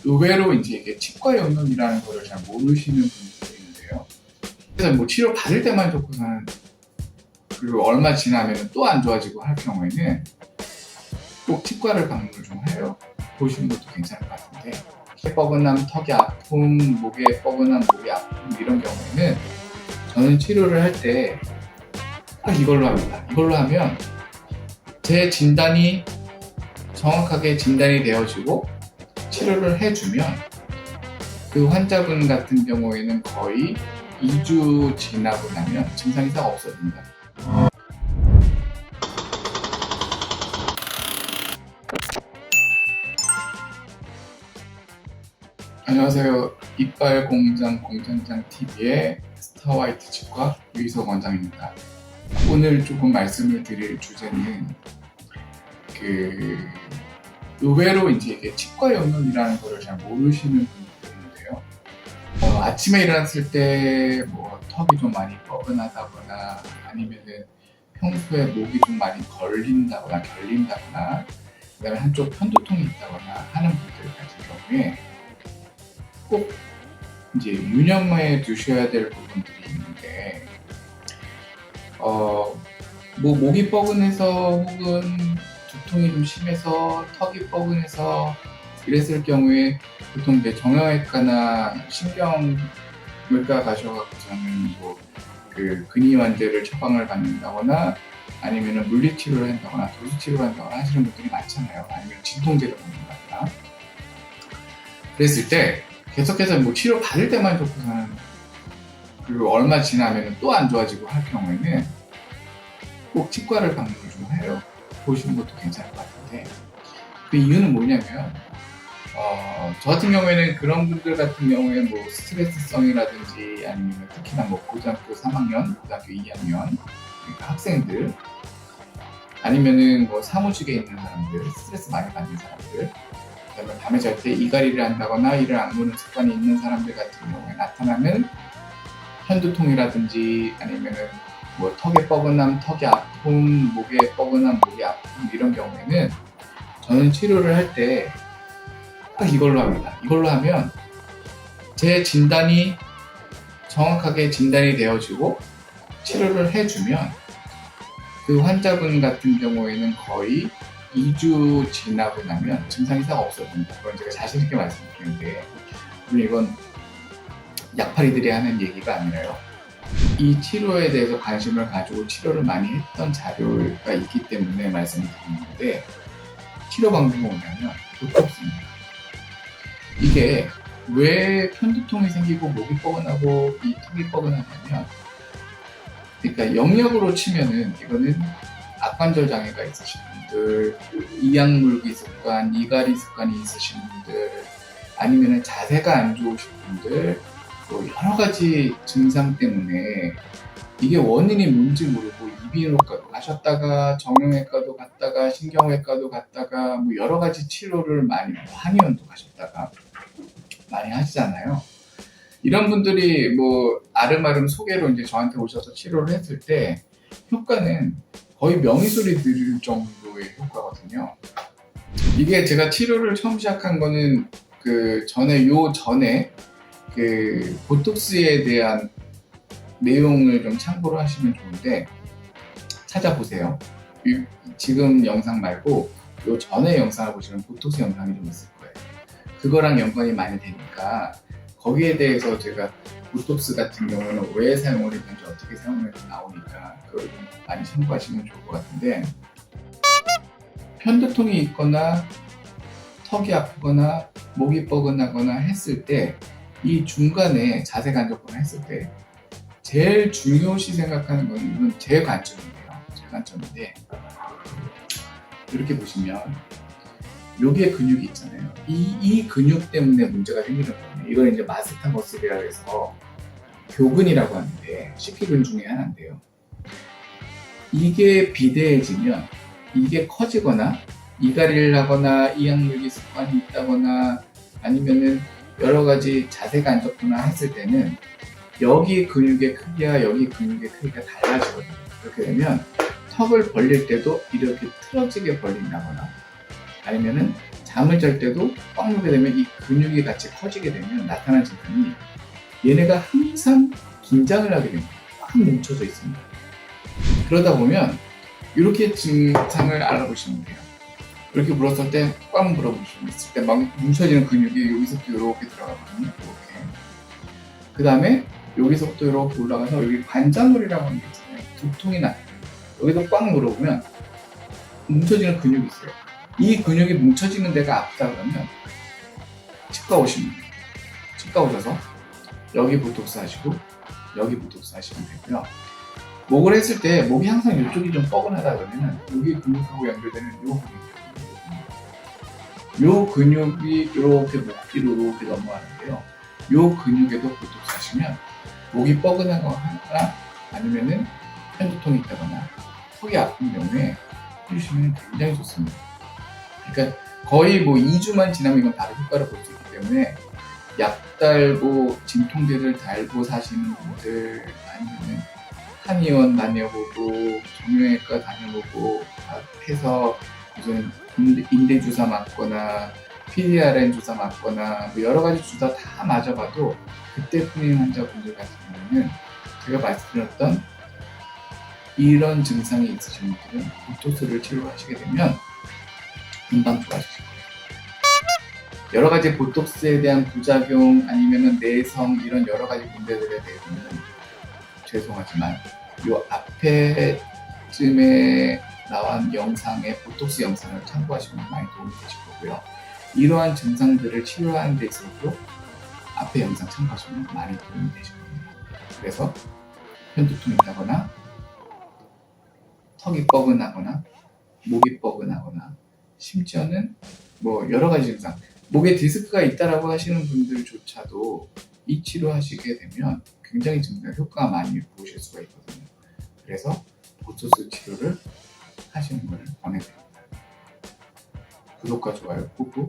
의외로 이제 이게 치과 영역이라는 거를 잘 모르시는 분들이 있는데요. 그래서 뭐 치료 받을 때만 좋고서는, 그리고 얼마 지나면 또 안 좋아지고 할 경우에는 꼭 치과를 방문을 좀 해요. 보시는 것도 괜찮을 것 같은데, 턱에 뻐근함, 턱이 아픔, 목에 뻐근함, 목이 아픔 이런 경우에는 저는 치료를 할 때 딱 이걸로 합니다. 이걸로 하면 제 진단이 정확하게 진단이 되어지고 치료를 해주면 그 환자분 같은 경우에는 거의 2주 지나고 나면 증상이 싹 없어집니다. 안녕하세요. 이빨 공장 공장장 TV의 스타화이트 치과 유희석 원장입니다. 오늘 조금 말씀을 드릴 주제는 의외로 이제 이게 치과 영역이라는 거를 잘 모르시는 분들이 있는데요. 아침에 일어났을 때 뭐 턱이 좀 많이 뻐근하다거나 아니면은 평소에 목이 좀 많이 걸린다거나 결린다거나 그다음에 한쪽 편두통이 있다거나 하는 분들 같은 경우에 꼭 이제 유념해 두셔야 될 부분들이 있는데, 뭐 목이 뻐근해서 혹은 두통이 좀 심해서 턱이 뻐근해서 이랬을 경우에 보통 이제 정형외과나 신경외과 가셔가지고는 뭐 근위 완제를 처방을 받는다거나 아니면은 물리치료를 한다거나 도수치료를 한다거나 하시는 분들이 많잖아요. 아니면 진통제를 먹는다거나. 그랬을 때 계속해서 뭐 치료 받을 때만 좋고서는, 그리고 얼마 지나면 또 안 좋아지고 할 경우에는 꼭 치과를 방문을 좀 해요. 보시는 것도 괜찮을 것 같은데, 그 이유는 뭐냐면 저 같은 경우에는 그런 분들 같은 경우에 뭐 스트레스성이라든지 아니면 특히나 뭐 고등학교 3학년, 고등학교 2학년 그러니까 학생들 아니면은 뭐 사무직에 있는 사람들, 스트레스 많이 받는 사람들, 그다음에 밤에 잘 때 이갈이를 한다거나 이를 악무는 습관이 있는 사람들 같은 경우에 나타나는 편두통이라든지 아니면은 뭐 턱에 뻐근함, 턱이 아픔, 목에 뻐근함, 목이 아픔 이런 경우에는 저는 치료를 할 때 딱 이걸로 합니다. 이걸로 하면 제 진단이 정확하게 진단이 되어지고 치료를 해주면 그 환자분 같은 경우에는 거의 2주 지나고 나면 증상이 싹 없어집니다. 그건 제가 자신 있게 말씀드리는데, 물론 이건 약팔이들이 하는 얘기가 아니라요. 이 치료에 대해서 관심을 가지고 치료를 많이 했던 자료가 있기 때문에 말씀을 드리는 건데, 치료 방법이 뭐냐면 보톡스입니다. 이게 왜 편두통이 생기고 목이 뻐근하고 이 턱이 뻐근하냐면, 그러니까 영역으로 치면은 이거는 악관절 장애가 있으신 분들, 이악물기 습관, 이갈이 습관이 있으신 분들, 아니면은 자세가 안 좋으신 분들, 뭐 여러 가지 증상 때문에 이게 원인이 뭔지 모르고 이비인후과도 가셨다가 정형외과도 갔다가 신경외과도 갔다가 뭐 여러 가지 치료를 많이, 한의원도 가셨다가 많이 하시잖아요. 이런 분들이 뭐 아름아름 소개로 이제 저한테 오셔서 치료를 했을 때 효과는 거의 명의소리 들을 정도의 효과거든요. 이게 제가 치료를 처음 시작한 거는 그 전에 보톡스에 대한 내용을 좀 참고를 하시면 좋은데, 찾아보세요. 지금 영상 말고 요 전에 영상을 보시면 보톡스 영상이 좀 있을 거예요. 그거랑 연관이 많이 되니까 거기에 대해서 제가 보톡스 같은 경우는 왜 사용을 했는지 어떻게 사용을 했는지 나오니까 그걸 좀 많이 참고하시면 좋을 것 같은데, 편두통이 있거나 턱이 아프거나 목이 뻐근하거나 했을 때 이 중간에 자세가 안 좋거나 했을 때 제일 중요시 생각하는 건 이건 제 관점인데요. 제 관점인데, 이렇게 보시면 여기에 근육이 있잖아요. 이 근육 때문에 문제가 생기는 거예요. 이걸 이제 마스터 머슬이라고 해서 교근이라고 하는데 쉽게 근 중에 하나인데요. 이게 비대해지면 이게 커지거나 이갈이를 하거나 이악물기 습관이 있다거나 아니면은 여러 가지 자세가 안 좋거나 했을 때는 여기 근육의 크기와 여기 근육의 크기가 달라지거든요. 그렇게 되면 턱을 벌릴 때도 이렇게 틀어지게 벌린다거나 아니면은 잠을 잘 때도 꽉 누게 되면 이 근육이 같이 커지게 되면 나타나는 증상이 얘네가 항상 긴장을 하게 됩니다. 꽉 뭉쳐져 있습니다. 그러다 보면 이렇게 증상을 알아보시면 돼요. 이렇게 물었을 때 꽉 물어보시면 있을 때 막 뭉쳐지는 근육이 여기서부터 이렇게 들어가거든요. 이렇게. 그 다음에 여기서부터 이렇게 올라가서 여기 관자놀이라고 하는 게 있잖아요. 두통이 나요. 여기서 꽉 물어보면 뭉쳐지는 근육이 있어요. 이 근육이 뭉쳐지는 데가 아프다 그러면 치과 오시면 돼요. 치과 오셔서 여기 보톡스 하시고 여기 보톡스 하시면 되고요. 목을 했을 때 목이 항상 이쪽이 좀 뻐근하다 그러면 여기 근육하고 연결되는 요 근육이 이렇게 목 뒤로 이렇게 넘어가는데요. 요 근육에도 보톡스 하시면 목이 뻐근하거나 아니면은 편두통이 있다거나 턱이 아픈 경우에 해주시면 굉장히 좋습니다. 그러니까 거의 뭐 2주만 지나면 이건 바로 효과를 볼 수 있기 때문에 약 달고 진통제를 달고 사시는 분들 아니면은 한의원 다녀보고 정형외과 다녀보고 해서 무슨 인대 주사 맞거나 PDRN 주사 맞거나 뭐 여러 가지 주사 다 맞아봐도 그때 뿐인 환자분들 같은 경우는 제가 말씀드렸던 이런 증상이 있으신 분들은 보톡스를 치료하시게 되면 금방 좋아지실 겁니다. 여러 가지 보톡스에 대한 부작용 아니면은 내성 이런 여러 가지 문제들에 대해서는 죄송하지만 요 앞에쯤에 나온 영상의 보톡스 영상을 참고하시면 많이 도움이 되실 거고요. 이러한 증상들을 치료하는 데 있어서도 앞에 영상 참고하시면 많이 도움이 되실 겁니다. 그래서 편두통이 있다거나 턱이 뻐근하거나 목이 뻐근하거나 심지어는 뭐 여러 가지 증상 목에 디스크가 있다라고 하시는 분들조차도 이 치료하시게 되면 굉장히 증상 효과가 많이 보실 수가 있거든요. 그래서 보톡스 치료를 하시는 걸 권해드립니다. 구독과 좋아요 꾹꾹